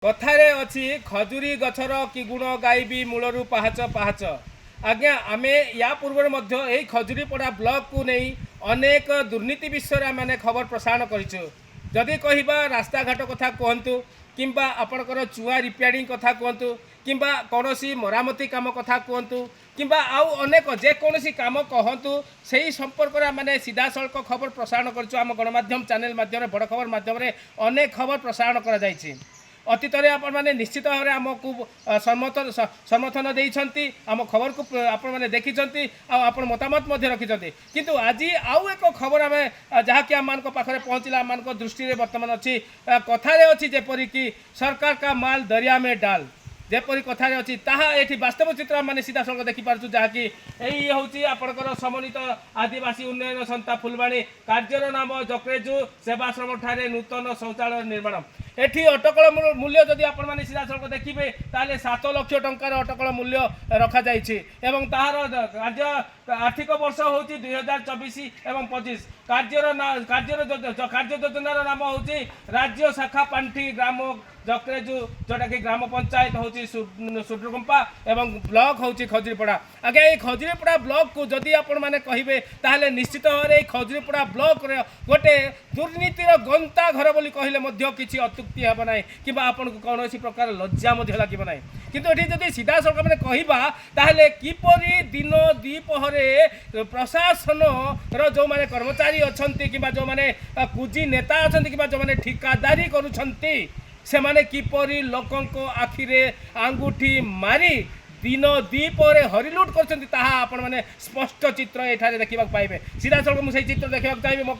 कथारे अच्छी खजुरी गछर कि गुण गाइबी मूलरू पाहाच पाहाच। आज्ञा आमे या पूर्व यही खजुरीपड़ा ब्लॉक को नहीं अनेक दुर्नीति विषय आम खबर प्रसारण करूँ। जदि कहवा रास्ता घाट कथा कहतु किंबा आपणकर चुआ रिपेयरिंग कथा कहतु किंबा कौन मरामती काम कथा कहतु किंबा आउ अनेक जेकोसी काम कहतु से संपर्क में मैंने सीधा सड़क खबर प्रसारण करूँ। गणमाध्यम चैनल माध्यम बड़ खबर माध्यम अनेक खबर प्रसारण कर अतीत मैंने निश्चित भाव में आमको समर्थन देती आम खबर को आपने देखी आप मतामत रखिंट किंतु आज आउ एक खबर आम जहाँकि आम पाखे पहुँचला आम दृष्टि बर्तमान अच्छी कथार अच्छी जेपरिक सरकार का माल दरिया में डाल जेपरी कथार अच्छी ताहा ये वास्तव चित्र मैंने सीधा सड़क देखिपुँ जहाँकि यही हूँ आपंकर समन्वित आदिवासी उन्नयन संस्था फुलवाणी कार्यर नाम जक्रेजु सेवाश्रम ठारे नूतन शौचालय निर्माण एठी अटकल मूल्य जदि आपण माने सीधा सड़क देखिए ताले 7 लाख टंकार अटकल मूल्य रखा जाइछि एवं ताहार कार्य आर्थिक वर्ष हूँ 2024 एवं 25 कार्य योजनार नाम हूँ राज्य शाखा पांठी ग्राम जक्रेजु जोटा कि ग्राम पंचायत हूँ सुड्रुगुंपा एवं ब्लॉक हूँ खजुरीपड़ा। आगे ये खजुरीपड़ा ब्लॉक को जदि आपण माने कहिबे ताहले निश्चित भाव में खजुरीपड़ा ब्लॉक गोटे दुर्नीतिर गंता घर बोली कहले मध्य किछि अत्युक्ति हेब नाही किबा आपण को कौनसी प्रकार लज्जा मध्य लागिब नाही किंतु एठी जदि सीधा सड़क मैंने कहबा ताहले किपरि दिन द्विपहरे प्रशासन जो माने कर्मचारी अछंती किबा जो माने कुजी नेता अछंती किबा जो माने ठिकादारी करूछंती से माने किपरि लोकंको आखिरे आंगुठी मारी दिन द्विपहरे हरिलुट कर स्पष्ट चित्र एठारे देखा पाइबे। सीधा सड़क मुझे चित्र देखा चाहिए मो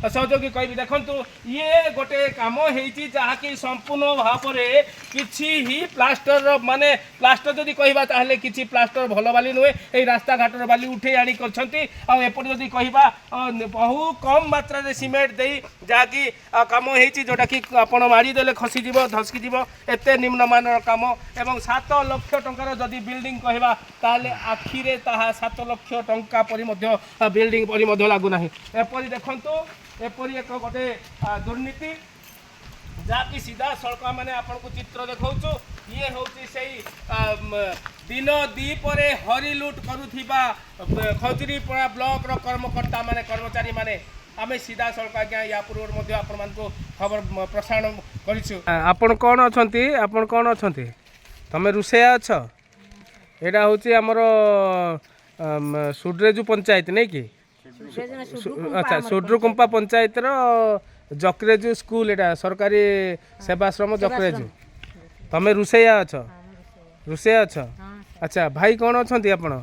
सहयोगी कहि देखु ये गोटे कम होती जहाँकि संपूर्ण भाव में किसी ही प्लास्टर माने प्लास्टर जदि कहवा ताहले किसी प्लास्टर भल बाली नुहे ये रास्ता घाटर बाली उठे आनी करपट जदि कहवा बहु कम मात्रा सीमेंट दे जहाँकि कम होती जोटा कि आपण मारिदेले खसीज धसकीज एत निम्नमान कम एवं 7 लाख टंकार जदि बिल्डिंग कहवा ताले आखिरे ताहा 7 लाख टंका परि मध्य बिल्डिंग परि मध्य लागुना एपरी देखंतु एपरी एक गोटे दुर्नीति जहाँकि सीधा सड़क मैंने आपन को चित्र देखा ये हूँ से दिन द्विपहरे हरिलुट करुथिबा खजुरीपड़ा ब्लॉक रो कर्मकर्ता माने कर्मचारी माने आमे सीधा सड़क आज्ञा या पूर्व मध्य आपण को खबर प्रसारण करिछु। आपण कौन अछंती आपण कौन अछंती तमे रुसेया अछ एटा होची हमर सुड्रेजु पंचायत नहीं कि अच्छा सुड्रुकुंपा पंचायत रो जक्रेजु स्कूल एटा सरकारी सेवाश्रम जक्रेजु तमे रुसेया अछ रुसेया अछ अच्छा भाई कौन अछंती आपण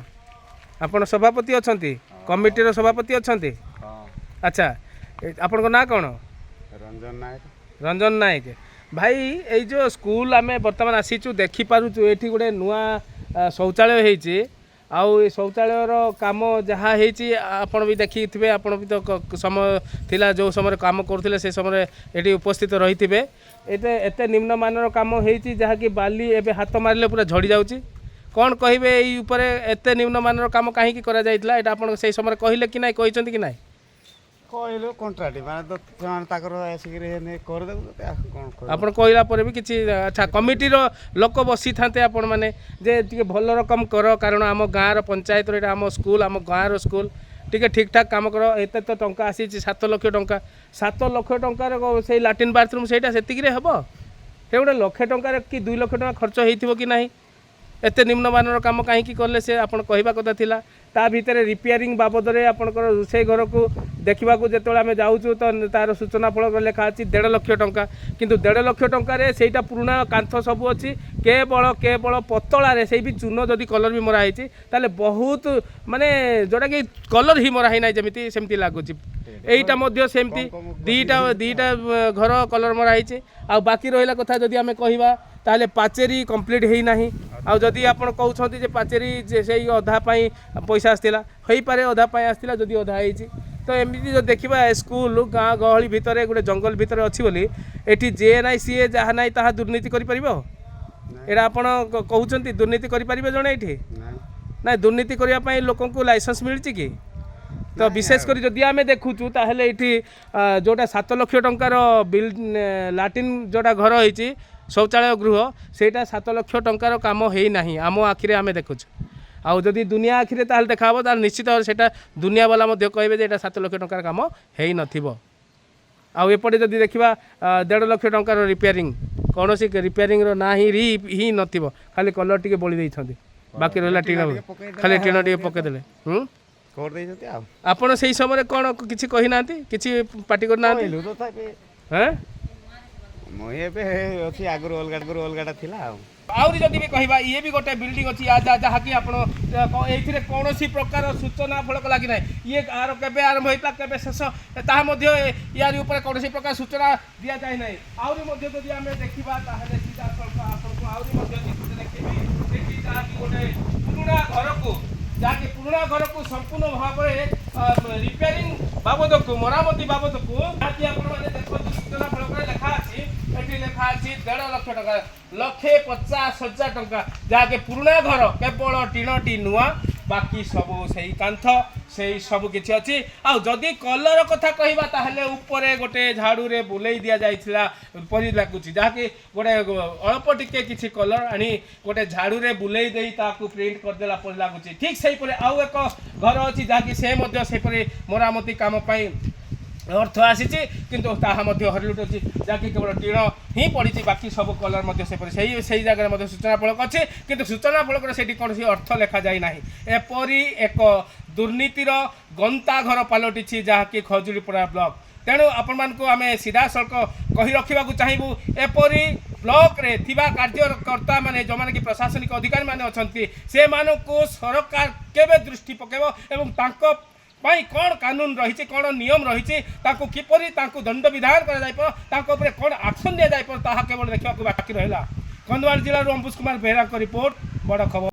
आपण सभापति अछंती कमिटी रो सभापति अछंती अच्छा आपण को ना कौन रंजन नायक भाई ये जो स्कूल आम बर्तमान आसीचु देखिपुँ ये गोटे नुआ शौचालय होती आउ ये शौचालय काम जहाँ होती आपण भी देखी थे आपण भी तो समय थिला जो समय काम करुले से समय ये उपस्थित रही थे एत निम्नमान काम होती जहाँकि बाली एवं हाथ मारे पूरा झड़ी जाऊँगी कौन कहे ये एत निम्नमान काम कहीं कर से समय कहले कि ना कहते कि ना कहलो कंट्राक्ट माने आपण कहला पर भी किसी अच्छा कमिटी लोक बसी था आपण मैंने जे भल रकम कर कारण आम गाँव पंचायत आम स्कूल आम गाँव स्कूल टी ठीक ठाक काम कर एत तो टंका आसी 7 लाख टंका 7 लाख टंकार से लाट्रिन बाथरूम से हम से गोटे लाख टंकार कि 2 लाख टंका खर्च हो कि ना एत निम्नमान काम कहीं कले से आप कहवा कथा थिला ता भितर रिपेयरिंग बाबद में आपंकर रोषे घर को देखा जो आम जाऊँ तो तार सूचना फल लेखा अच्छी 1.5 लाख टंका किंतु 1.5 लाख टंकार से पुराणा कांथ सब अच्छी केवल पतलार से भी चून जदि कलर भी मराही ताले बहुत माने जोटा कि कलर ही मराही ना जमी सेमती लगुच यहीटा सेमती दीटा घर कलर मराही आ बाकी रहा कथा जदि आम कहवा ताले पाचेरी कंप्लीट है ना आउ जदि आप कहते पाचेरी से अधा पैसा आसला हो पारे अधा आसला जदि अधा होती तो एमती जो देखा स्कूल गाँ गहली भितर गोटे जंगल भितर अच्छी बोली एटी जे ना सी जहाँ ना ताहा दुर्नीति कर एटा आप कहते दुर्नीति करें जड़े ये ना दुर्नीति करने लोक लाइसेंस मिली कि तो विशेषकर जदि आम देखुचु ताहले ये जोटा 7 लाख टंकार बिल लाट्रिन जोटा घर होती ଶୌଚାଳୟ ଗୃହ ସେଇଟା 7 ଲକ୍ଷ ଟଙ୍କାର କାମ ହେଇନାହିଁ ଆମ ଆଖିରେ ଆମେ ଦେଖୁଛୁ। ଆଉ ଯଦି ଦୁନିଆ ଆଖିରେ ତାହେଲେ ଦେଖାହେବ ତାହେଲେ ନିଶ୍ଚିତ ଭାବରେ ସେଇଟା ଦୁନିଆ ବାଲା ମଧ୍ୟ କହିବେ ଯେ ଏଇଟା 7 ଲକ୍ଷ ଟଙ୍କାର କାମ ହେଇନଥିବ। ଆଉ ଏପଟେ ଯଦି ଦେଖିବା 1.5 ଲକ୍ଷ ଟଙ୍କାର ରିପେୟାରିଂ, କୌଣସି ରିପେୟାରିଂର ନାଁ ହିଁ ନଥିବ, ଖାଲି କଲର୍ ଟିକେ ବୋଳି ଦେଇଛନ୍ତି, ବାକି ରହିଲା ଟିଣ, ଖାଲି ଟିଣ ଟିକେ ପକେଇଦେଲେ। କରିଦେଇଛନ୍ତି ଆଉ ଆପଣ ସେଇ ସମୟରେ କ'ଣ କିଛି କହିନାହାନ୍ତି, କିଛି ପାଟି କରିନାହାନ୍ତି? କହିଲୁ ତଥାପି ହଁ ମୁଁ ଏବେ ଅଛି ଆଗରୁ ଅଲଗାଟା ଥିଲା ଆଉ। ଆହୁରି ଯଦି ବି କହିବା ଇଏ ବି ଗୋଟେ ବିଲ୍ଡିଂ ଅଛି ଯାହାକି ଆପଣ ଏଇଥିରେ କୌଣସି ପ୍ରକାର ସୂଚନା ଫଳକ ଲାଗିନାହିଁ। ଇଏ ଆର କେବେ ଆରମ୍ଭ ହେଇଥିଲା କେବେ ଶେଷ ତାହା ମଧ୍ୟ ୟାରି ଉପରେ କୌଣସି ପ୍ରକାର ସୂଚନା ଦିଆଯାଇ ନାହିଁ। ଆହୁରି ମଧ୍ୟ ଯଦି ଆମେ ଦେଖିବା ତାହେଲେ ସିଧାସଳଖ ଆପଣଙ୍କୁ ଆହୁରି ମଧ୍ୟ ଚିତ୍ର ଦେଖେଇବି। ସେଠି ଯାହାକି ଗୋଟେ ପୁରୁଣା ଘରକୁ ସମ୍ପୂର୍ଣ୍ଣ ଭାବରେ ରିପେୟାରିଂ ବାବଦକୁ ମରାମତି ବାବଦକୁ ଯାହାକି ଆପଣମାନେ ଦେଖନ୍ତୁ ସୂଚନା ଫଳକରେ ଲେଖା ଅଛି। ଏଠି ଲେଖା ଅଛି 1.5 ଲକ୍ଷ ଟଙ୍କା, 1,50,000 ଟଙ୍କା, ଯାହାକି ପୁରୁଣା ଘର କେବଳ ଟିଣଟି ନୂଆ, ବାକି ସବୁ ସେଇ କାନ୍ଥ ସେଇ ସବୁ କିଛି ଅଛି। ଆଉ ଯଦି କଲର କଥା କହିବା ତାହେଲେ ଉପରେ ଗୋଟେ ଝାଡ଼ୁରେ ବୁଲେଇ ଦିଆଯାଇଥିଲା ପରି ଲାଗୁଛି, ଯାହାକି ଗୋଟେ ଅଳ୍ପ ଟିକେ କିଛି କଲର ଆଣି ଗୋଟେ ଝାଡ଼ୁରେ ବୁଲେଇ ଦେଇ ତାକୁ ପ୍ରିଣ୍ଟ କରିଦେଲା ପରି ଲାଗୁଛି। ଠିକ୍ ସେହିପରି ଆଉ ଏକ ଘର ଅଛି ଯାହାକି ସେ ମଧ୍ୟ ସେପରି ମରାମତି କାମ ପାଇଁ ଅର୍ଥ ଆସିଛି, କିନ୍ତୁ ତାହା ମଧ୍ୟ ହରିଲୁଟ ଅଛି, ଯାହାକି କେବଳ ଟିଣ ହିଁ ପଡ଼ିଛି, ବାକି ସବୁ କଲର ମଧ୍ୟ ସେପରି ସେଇ ଜାଗାରେ ମଧ୍ୟ ସୂଚନା ଫଳକ ଅଛି, କିନ୍ତୁ ସୂଚନା ଫଳକରେ ସେଠି କୌଣସି ଅର୍ଥ ଲେଖାଯାଇ ନାହିଁ। ଏପରି ଏକ ଦୁର୍ନୀତିର ଗନ୍ତାଘର ପାଲଟିଛି ଯାହାକି ଖଜୁରୀପଡ଼ା ବ୍ଲକ। ତେଣୁ ଆପଣମାନଙ୍କୁ ଆମେ ସିଧାସଳଖ କହି ରଖିବାକୁ ଚାହିଁବୁ, ଏପରି ବ୍ଲକରେ ଥିବା କାର୍ଯ୍ୟକର୍ତ୍ତାମାନେ ଯେଉଁମାନେ କି ପ୍ରଶାସନିକ ଅଧିକାରୀମାନେ ଅଛନ୍ତି ସେମାନଙ୍କୁ ସରକାର କେବେ ଦୃଷ୍ଟି ପକାଇବ ଏବଂ ତାଙ୍କ ପାଇଁ କ'ଣ କାନୁନ ରହିଛି, କ'ଣ ନିୟମ ରହିଛି, ତାଙ୍କୁ କିପରି ତାଙ୍କୁ ଦଣ୍ଡ ବିଧାନ କରାଯାଇପାରିବ, ତାଙ୍କ ଉପରେ କ'ଣ ଆକ୍ସନ୍ ଦିଆଯାଇପାରିବ, ତାହା କେବଳ ଦେଖିବାକୁ ବାକି ରହିଲା। କନ୍ଧମାଳ ଜିଲ୍ଲାରୁ ଅଙ୍କୁଶ କୁମାର ବେହେରାଙ୍କ ରିପୋର୍ଟ, ବଡ଼ ଖବର।